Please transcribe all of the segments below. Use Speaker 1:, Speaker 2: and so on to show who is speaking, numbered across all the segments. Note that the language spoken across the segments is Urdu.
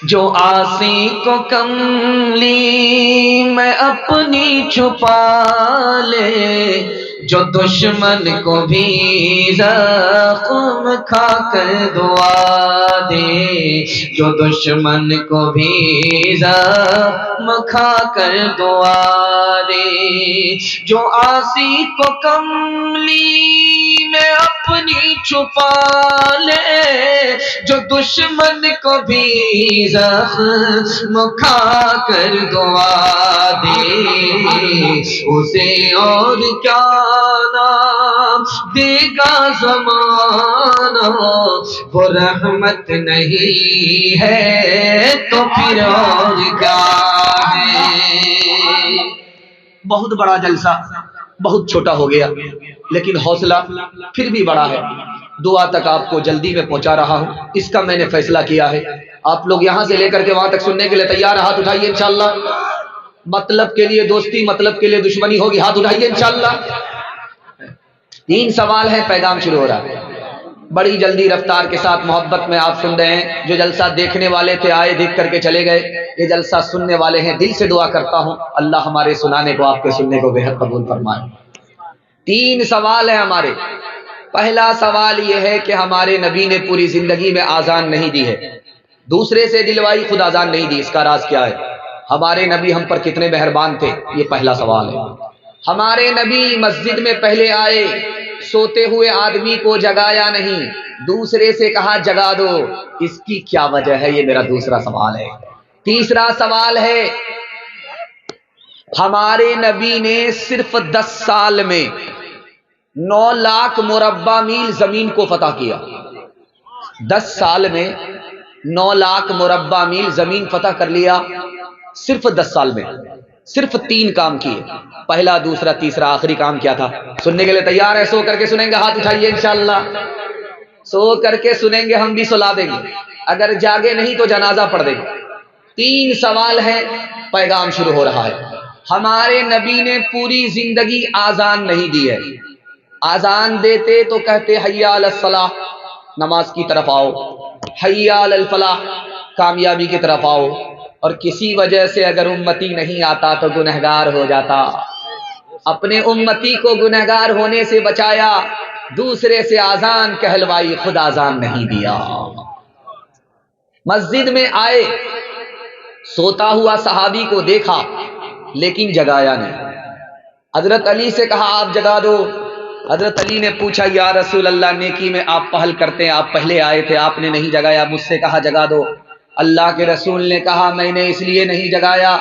Speaker 1: جو آسی کو کملی میں اپنی چھپا لے، جو دشمن کو بھی زخم کھا کر دعا دے، جو دشمن کو بھی زخم کھا کر دعا دے، جو آسی کو کملی میں اپنی چھپا لے، جو دشمن کو بھی زخم کھا کر دعا دے، اسے اور کیا نام دے گا زمانہ، وہ رحمت نہیں ہے تو پھر اور کیا ہے۔ بہت بڑا جلسہ بہت چھوٹا ہو گیا، لیکن حوصلہ پھر بھی بڑا ہے۔ دعا تک آپ کو جلدی میں پہنچا رہا ہوں، اس کا میں نے فیصلہ کیا ہے۔ آپ لوگ یہاں سے لے کر کے وہاں تک سننے کے لیے تیار؟ ہاتھ اٹھائیے انشاءاللہ۔ مطلب کے لیے دوستی، مطلب کے لیے دشمنی ہوگی، ہاتھ اٹھائیے انشاءاللہ۔ 3 سوال ہیں، پیغام شروع ہو رہا ہے۔ بڑی جلدی رفتار کے ساتھ محبت میں آپ سن رہے ہیں۔ جو جلسہ دیکھنے والے تھے آئے، دیکھ کر کے چلے گئے، یہ جلسہ سننے والے ہیں، دل سے دعا کرتا ہوں اللہ ہمارے سنانے کو، آپ کے سننے کو بے حد قبول فرمائے۔ 3 سوال ہیں ہمارے۔ پہلا سوال یہ ہے کہ ہمارے نبی نے پوری زندگی میں آذان نہیں دی ہے، دوسرے سے دلوائی، خود آذان نہیں دی، اس کا راز کیا ہے؟ ہمارے نبی ہم پر کتنے مہربان تھے، یہ پہلا سوال ہے۔ ہمارے نبی مسجد میں پہلے آئے، سوتے ہوئے آدمی کو جگایا نہیں، دوسرے سے کہا جگا دو، اس کی کیا وجہ ہے؟ یہ میرا دوسرا سوال ہے۔ تیسرا سوال ہے، ہمارے نبی نے صرف 10 سال میں 9 لاکھ مربع میل زمین کو فتح کیا۔ 10 سال میں 9 لاکھ مربع میل زمین فتح کر لیا، صرف 10 سال میں۔ صرف 3 کام کیے، پہلا، دوسرا، تیسرا، آخری کام کیا تھا؟ سننے کے لیے تیار ہے؟ سو کر کے سنیں گے؟ ہاتھ اٹھائیے انشاءاللہ۔ سو کر کے سنیں گے، ہم بھی سلا دیں گے، اگر جاگے نہیں تو جنازہ پڑھ دیں گے۔ 3 سوال ہے، پیغام شروع ہو رہا ہے۔ ہمارے نبی نے پوری زندگی آذان نہیں دی ہے۔ آذان دیتے تو کہتے حی علی الصلاح، نماز کی طرف آؤ، حی علی الفلاح، کامیابی کی طرف آؤ، اور کسی وجہ سے اگر امتی نہیں آتا تو گنہگار ہو جاتا۔ اپنے امتی کو گنہگار ہونے سے بچایا، دوسرے سے آذان کہلوائی، خود آذان نہیں دیا۔ مسجد میں آئے، سوتا ہوا صحابی کو دیکھا لیکن جگایا نہیں۔ حضرت علی سے کہا آپ جگا دو۔ حضرت علی نے پوچھا یا رسول اللہ، نیکی میں آپ پہل کرتے ہیں، آپ پہلے آئے تھے، آپ نے نہیں جگایا، مجھ سے کہا جگا دو۔ اللہ کے رسول نے کہا میں نے اس لیے نہیں جگایا،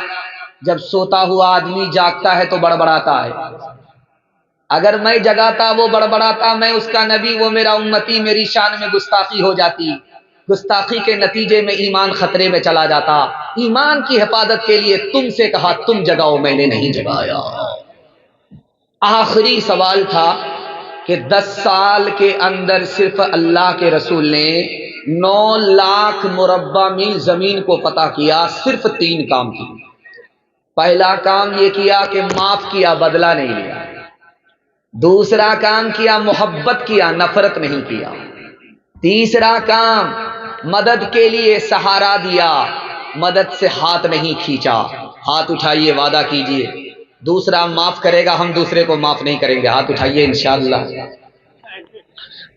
Speaker 1: جب سوتا ہوا آدمی جاگتا ہے تو بڑبڑاتا ہے، اگر میں جگاتا وہ بڑبڑاتا، میں اس کا نبی، وہ میرا امتی، میری شان میں گستاخی ہو جاتی، گستاخی کے نتیجے میں ایمان خطرے میں چلا جاتا۔ ایمان کی حفاظت کے لیے تم سے کہا تم جگاؤ، میں نے نہیں جگایا۔ آخری سوال تھا کہ 10 سال کے اندر صرف اللہ کے رسول نے 9 لاکھ مربع میل زمین کو فتح کیا، صرف 3 کام کیے۔ پہلا کام یہ کیا کہ معاف کیا، بدلہ نہیں لیا۔ دوسرا کام کیا، محبت کیا، نفرت نہیں کیا۔ تیسرا کام، مدد کے لیے سہارا دیا، مدد سے ہاتھ نہیں کھینچا۔ ہاتھ اٹھائیے، وعدہ کیجئے۔ دوسرا، معاف کرے گا، ہم دوسرے کو معاف نہیں کریں گے، ہاتھ اٹھائیے انشاءاللہ۔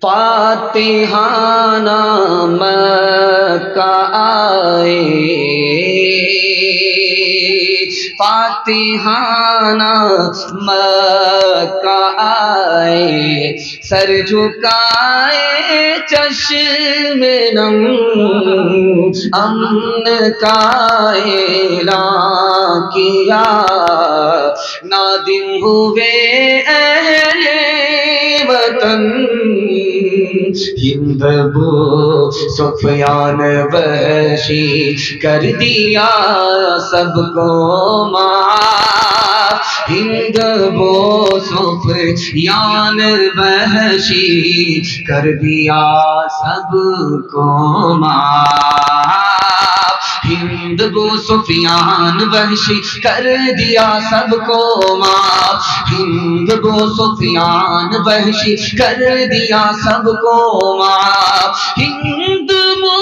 Speaker 1: فاتحانہ مکہ آئے، فاتحانہ مکہ آئے، سر جھکائے چشم نم، امن کا اعلان کیا، نادم ہوئے اہل وطن، ہند ابو سفیان وحشی کر دیا سب کو معاف، ہند ابو سفیان وحشی کر دیا سب کو معاف، ہند ابو سفیان وحشی کر دیا سب کو معاف، ہند ابو سفیان وحشی کر دیا سب کو معاف، ہند ابو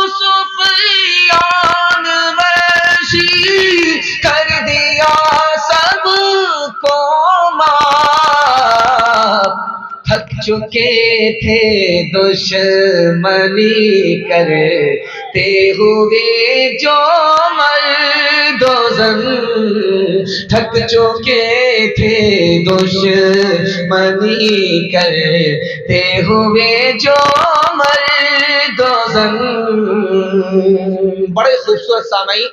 Speaker 1: سفیان چکے تھے دشمنی کرتے ہوئے جو مرد و زن، تھک چکے تھے دشمنی کرتے ہوئے جو مرد و زن۔ بڑے خوبصورت سامعین،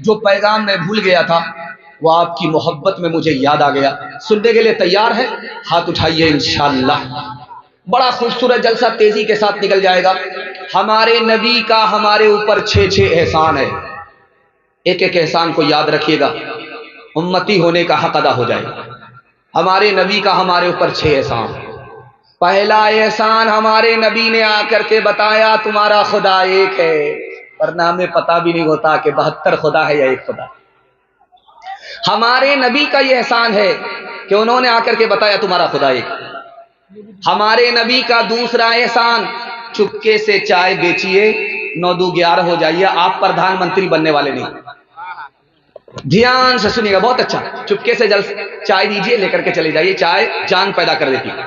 Speaker 1: جو پیغام میں بھول گیا تھا وہ آپ کی محبت میں مجھے یاد آ گیا۔ سننے کے لیے تیار ہے؟ ہاتھ اٹھائیے انشاءاللہ۔ بڑا خوبصورت جلسہ تیزی کے ساتھ نکل جائے گا۔ ہمارے نبی کا ہمارے اوپر 6 احسان ہے، ایک ایک احسان کو یاد رکھیے گا، امتی ہونے کا حق ادا ہو جائے گا۔ ہمارے نبی کا ہمارے اوپر 6 احسان۔ پہلا احسان، ہمارے نبی نے آ کر کے بتایا تمہارا خدا ایک ہے، ورنہ ہمیں پتہ بھی نہیں ہوتا کہ 72 خدا ہے یا ایک خدا۔ ہمارے نبی کا یہ احسان ہے کہ انہوں نے آ کر کے بتایا تمہارا خدا ایک۔ ہمارے نبی کا دوسرا احسان، چپکے سے چائے بیچیے، 9 دو 11 ہو جائیے، آپ پردھان منتری بننے والے نہیں۔ دھیان سے سنیے گا، بہت اچھا، چپکے سے چائے دیجیے، لے کر کے چلے جائیے، چائے جان پیدا کر دیتی ہے۔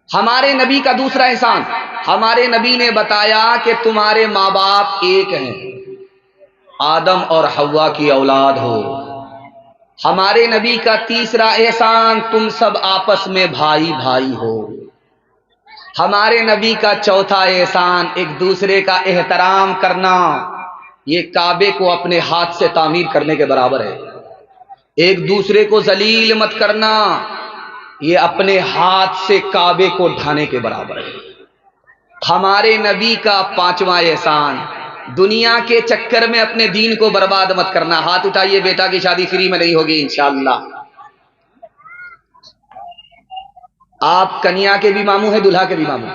Speaker 1: ہمارے نبی کا دوسرا احسان، ہمارے نبی نے بتایا کہ تمہارے ماں باپ ایک ہیں، آدم اور حوا کی اولاد ہو۔ ہمارے نبی کا تیسرا احسان، تم سب آپس میں بھائی بھائی ہو۔ ہمارے نبی کا چوتھا احسان، ایک دوسرے کا احترام کرنا، یہ کعبے کو اپنے ہاتھ سے تعمیر کرنے کے برابر ہے۔ ایک دوسرے کو ذلیل مت کرنا، یہ اپنے ہاتھ سے کعبے کو ڈھانے کے برابر ہے۔ ہمارے نبی کا پانچواں احسان، دنیا کے چکر میں اپنے دین کو برباد مت کرنا۔ ہاتھ اٹھائیے، بیٹا کی شادی فری میں نہیں ہوگی انشاءاللہ۔ آپ کنیا کے بھی ماموں ہیں، دلہا کے بھی ماموں،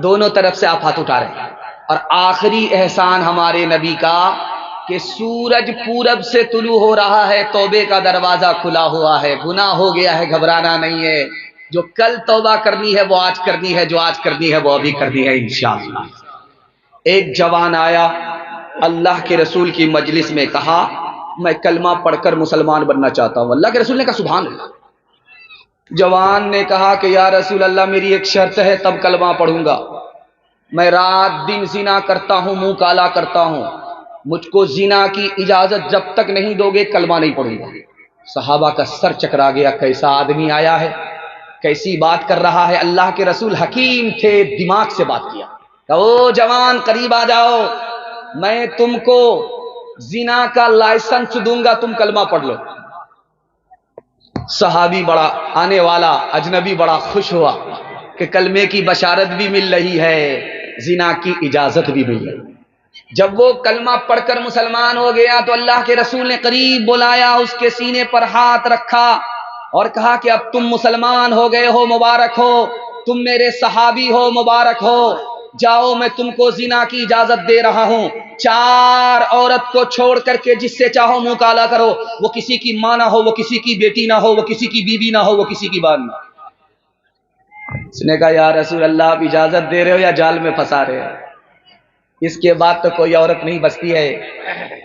Speaker 1: دونوں طرف سے آپ ہاتھ اٹھا رہے ہیں۔ اور آخری احسان ہمارے نبی کا کہ سورج پورب سے طلوع ہو رہا ہے، توبے کا دروازہ کھلا ہوا ہے، گناہ ہو گیا ہے، گھبرانا نہیں ہے، جو کل توبہ کرنی ہے وہ آج کرنی ہے، جو آج کرنی ہے وہ ابھی کرنی ہے انشاءاللہ۔ ایک جوان آیا اللہ کے رسول کی مجلس میں، کہا میں کلمہ پڑھ کر مسلمان بننا چاہتا ہوں۔ اللہ کے رسول نے کہا سبحان اللہ۔ جوان نے کہا کہ یا رسول اللہ میری ایک شرط ہے تب کلمہ پڑھوں گا، میں رات دن زنا کرتا ہوں، منہ کالا کرتا ہوں، مجھ کو زنا کی اجازت جب تک نہیں دو گے کلمہ نہیں پڑھوں گا۔ صحابہ کا سر چکرا گیا، کیسا آدمی آیا ہے، کیسی بات کر رہا ہے۔ اللہ کے رسول حکیم تھے، دماغ سے بات کیا، کہ او جوان قریب آ جاؤ، میں تم کو زنا کا لائسنس دوں گا، تم کلمہ پڑھ لو۔ صحابی بڑا آنے والا اجنبی بڑا خوش ہوا کہ کلمے کی بشارت بھی مل رہی ہے، زنا کی اجازت بھی مل رہی ہے۔ جب وہ کلمہ پڑھ کر مسلمان ہو گیا تو اللہ کے رسول نے قریب بلایا، اس کے سینے پر ہاتھ رکھا اور کہا کہ اب تم مسلمان ہو گئے ہو، مبارک ہو، تم میرے صحابی ہو، مبارک ہو، جاؤ میں تم کو زنا کی اجازت دے رہا ہوں، 4 عورت کو چھوڑ کر کے جس سے چاہو منہ کالا کرو، وہ کسی کی ماں نہ ہو، وہ کسی کی بیٹی نہ ہو، وہ کسی کی بیوی نہ ہو، وہ کسی کی بہن نہ ہو۔ اس نے کہا یا رسول اللہ آپ اجازت دے رہے ہو یا جال میں پھنسا رہے ہو؟ اس کے بعد تو کوئی عورت نہیں بچتی ہے۔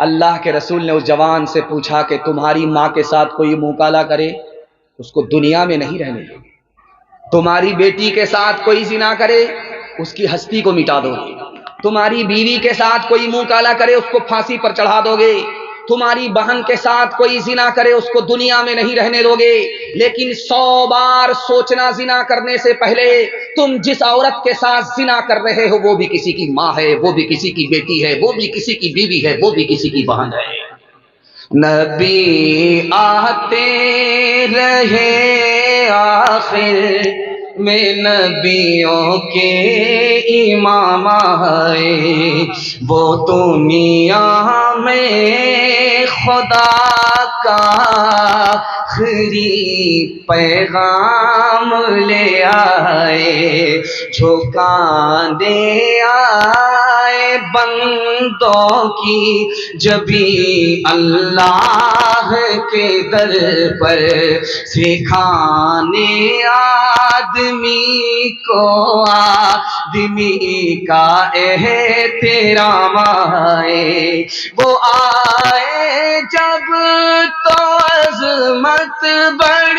Speaker 1: اللہ کے رسول نے اس جوان سے پوچھا کہ تمہاری ماں کے ساتھ کوئی منہ کالا کرے اس کو دنیا میں نہیں رہنے دو، تمہاری بیٹی کے ساتھ کوئی زنا کرے اس کی ہستی کو مٹا دو گے، تمہاری بیوی کے ساتھ کوئی منہ کالا کرے اس کو پھانسی پر چڑھا دو گے، تمہاری بہن کے ساتھ کوئی زنا کرے اس کو دنیا میں نہیں رہنے دو گے، لیکن 100 بار سوچنا زنا کرنے سے پہلے تم جس عورت کے ساتھ زنا کر رہے ہو وہ بھی کسی کی ماں ہے، وہ بھی کسی کی بیٹی ہے، وہ بھی کسی کی بیوی ہے، وہ بھی کسی کی بہن ہے۔ نبی آتے رہے آخر میں نبیوں کے امام آئے، وہ دنیا میں خدا کا آخری پیغام لے آئے، جھکانے آئے بندوں کی جبھی اللہ کے در پر، سکھانے آدمی کو آدمی کا احترام آئے، وہ آئے جب تو عظمت بڑھ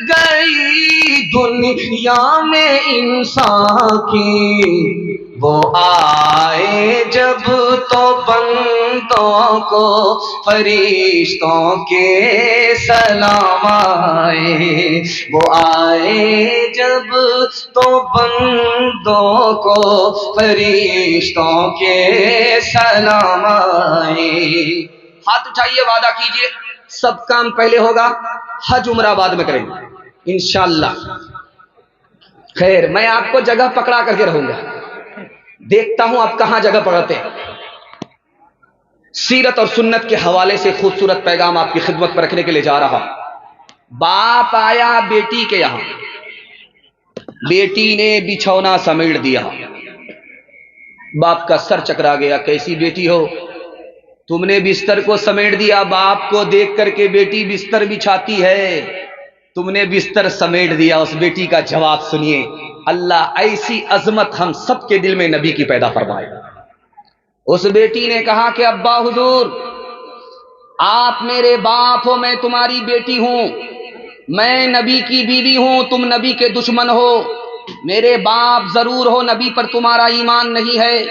Speaker 1: گئی دنیا میں انسان کی، وہ آئے جب تو بندوں کو فرشتوں کے سلام آئے، وہ آئے جب تو بندوں کو فرشتوں کے سلام آئے۔ ہاتھ اٹھائیے، وعدہ کیجئے سب کام پہلے ہوگا، حج عمرہ بعد میں کریں گے انشاءاللہ۔ خیر، میں آپ کو جگہ پکڑا کر کے رہوں گا، دیکھتا ہوں آپ کہاں جگہ پکڑتے ہیں۔ سیرت اور سنت کے حوالے سے خوبصورت پیغام آپ کی خدمت پر رکھنے کے لیے جا رہا ہوں۔ باپ آیا بیٹی کے یہاں، بیٹی نے بچھونا سمیٹ دیا، باپ کا سر چکرا گیا، کیسی بیٹی ہو تم نے بستر کو سمیٹ دیا؟ باپ کو دیکھ کر کے بیٹی بستر بچھاتی ہے، تم نے بستر سمیٹ دیا۔ اس بیٹی کا جواب سنیے، اللہ ایسی عظمت ہم سب کے دل میں نبی کی پیدا فرمائے۔ اس بیٹی نے کہا کہ ابا حضور، آپ میرے باپ ہو، میں تمہاری بیٹی ہوں، میں نبی کی بیوی ہوں، تم نبی کے دشمن ہو، میرے باپ ضرور ہو، نبی پر تمہارا ایمان نہیں ہے،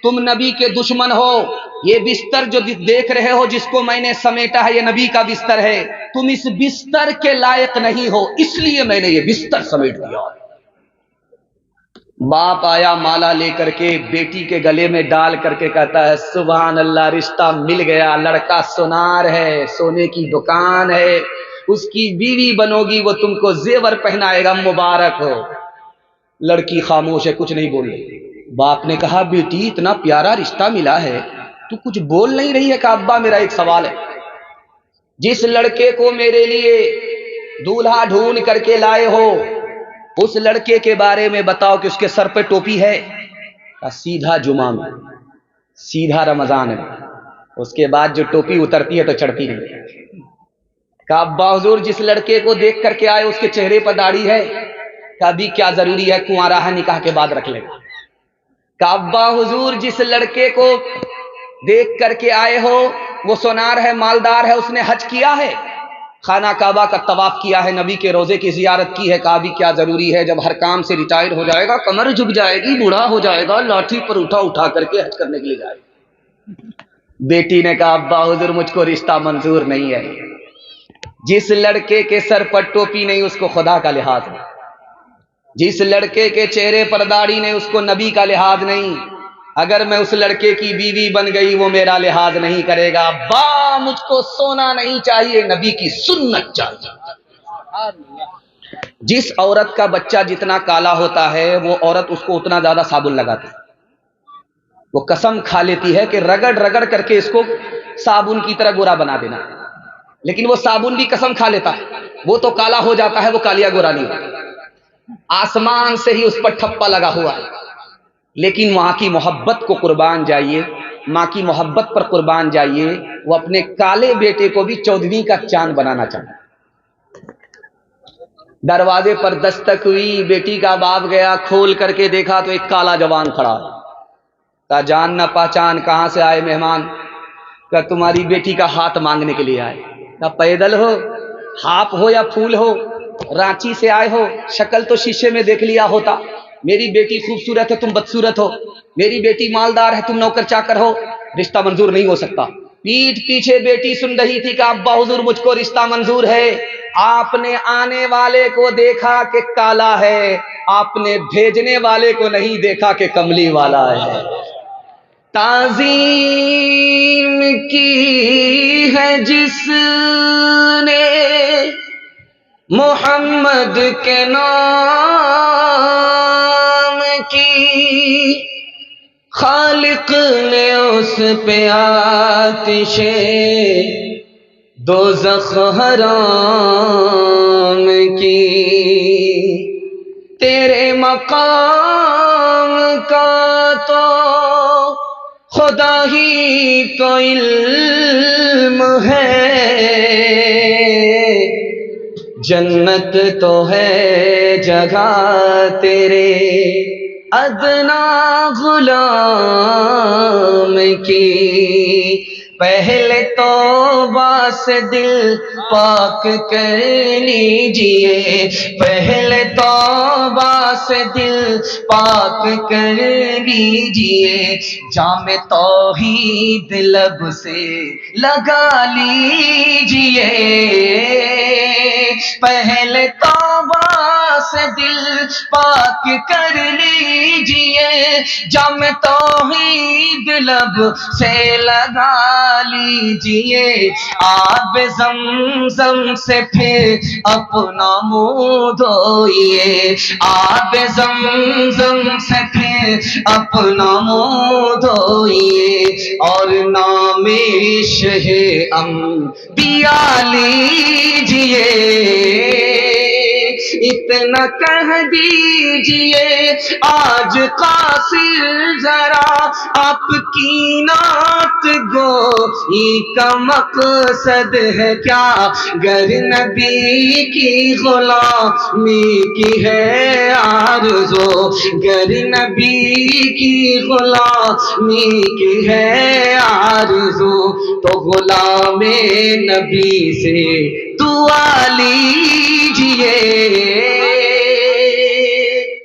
Speaker 1: تم نبی کے دشمن ہو، یہ بستر جو دیکھ رہے ہو جس کو میں نے سمیٹا ہے یہ نبی کا بستر ہے، تم اس بستر کے لائق نہیں ہو، اس لیے میں نے یہ بستر سمیٹ دیا۔ باپ آیا مالا لے کر کے بیٹی کے گلے میں ڈال کر کے کہتا ہے سبحان اللہ، رشتہ مل گیا، لڑکا سونار ہے، سونے کی دکان ہے، اس کی بیوی بنو گی، وہ تم کو زیور پہنائے گا، مبارک ہو۔ لڑکی خاموش ہے، کچھ نہیں بول رہی۔ باپ نے کہا بیٹی اتنا پیارا رشتہ ملا ہے، تو کچھ بول نہیں رہی ہے؟ کہ ابا میرا ایک سوال ہے، جس لڑکے کو میرے لیے دولہا ڈھونڈ کر کے لائے ہو اس لڑکے کے بارے میں بتاؤ کہ اس کے سر پہ ٹوپی ہے؟ سیدھا جمعہ میں، سیدھا رمضان میں، اس کے بعد جو ٹوپی اترتی ہے تو چڑھتی نہیں۔ کہ ابا حضور جس لڑکے کو دیکھ کر کے آئے اس کے چہرے پر داڑھی ہے؟ کہ ابھی کیا ضروری ہے، کنوارا ہے، نکاح کے بعد رکھ لے گا۔ کہ ابا حضور جس لڑکے کو دیکھ کر کے آئے ہو وہ سونار ہے، مالدار ہے، اس نے حج کیا ہے، خانہ کعبہ کا طواف کیا ہے، نبی کے روزے کی زیارت کی ہے؟ کہ ابھی کیا ضروری ہے، جب ہر کام سے ریٹائر ہو جائے گا، کمر جھک جائے گی، بوڑھا ہو جائے گا، لاٹھی پر اٹھا کر کے حج کرنے کے لیے جائے گا۔ بیٹی نے کہا ابا حضور مجھ کو رشتہ منظور نہیں ہے، جس لڑکے کے سر پر ٹوپی نہیں اس کو خدا کا لحاظ نہیں، جس لڑکے کے چہرے پر داڑھی نہیں اس کو نبی کا لحاظ نہیں، اگر میں اس لڑکے کی بیوی بن گئی وہ میرا لحاظ نہیں کرے گا۔ ابا مجھ کو سونا نہیں چاہیے، نبی کی سنت چاہیے۔ جس عورت کا بچہ جتنا کالا ہوتا ہے وہ عورت اس کو اتنا زیادہ صابن لگاتی ہے، وہ قسم کھا لیتی ہے کہ رگڑ رگڑ کر کے اس کو صابن کی طرح گورا بنا دینا، لیکن وہ صابن بھی قسم کھا لیتا ہے، وہ تو کالا ہو جاتا ہے، وہ کالیا گورا نہیں ہوتا۔ آسمان سے ہی اس پر ٹھپا لگا ہوا ہے، لیکن وہاں کی محبت کو قربان جائیے، ماں کی محبت پر قربان جائیے، وہ اپنے کالے بیٹے کو بھی 14ویں کا چاند بنانا چاہتا۔ دروازے پر دستک ہوئی، بیٹی کا باپ گیا، کھول کر کے دیکھا تو ایک کالا جوان کھڑا ہے۔ کہا جان نہ پہچان، کہاں سے آئے مہمان؟ کہا تمہاری بیٹی کا ہاتھ مانگنے کے لیے آئے۔ کہا پیدل ہو، ہاپ ہو یا پھول ہو، رانچی سے آئے ہو؟ شکل تو شیشے میں دیکھ لیا ہوتا، میری بیٹی خوبصورت ہے تم بدصورت ہو، میری بیٹی مالدار ہے تم نوکر چاکر ہو، رشتہ منظور نہیں ہو سکتا۔ پیٹھ پیچھے بیٹی سن رہی تھی کہ ابا حضور مجھ کو رشتہ منظور ہے۔ آپ نے آنے والے کو دیکھا کہ کالا ہے، آپ نے بھیجنے والے کو نہیں دیکھا کہ کملی والا ہے۔ تعظیم کی ہے جس نے محمد کے نام کی، خالق نے اس پہ آتش دوزخ حرام کی۔ تیرے مقام کا تو خدا ہی کو علم ہے، جنت تو ہے جگہ تیرے ادنا غلام کی۔ پہلے توبہ سے دل پاک کر لیجئے، پہلے توبہ سے دل پاک کر لیجئے، جام توحید لب سے لگا لیجئے، پہلے توبہ سے دل پاک کر لیجئے، جام توحید لب سے لگا لیجئے، آب زمزم سے پھر اپنا منہ دھوئیے، آب زمزم سے پھر اپنا منہ دھوئیے، اور نام شہ انبیاء لیجئے، اتنا کہہ دیجئے آج قاصر ذرا آپ کی نعت گوئی کا مقصد ہے کیا، گر نبی کی غلامی کی ہے آرزو، گر نبی کی غلامی کی ہے آرزو، تو غلام نبی سے دعا لیجئے،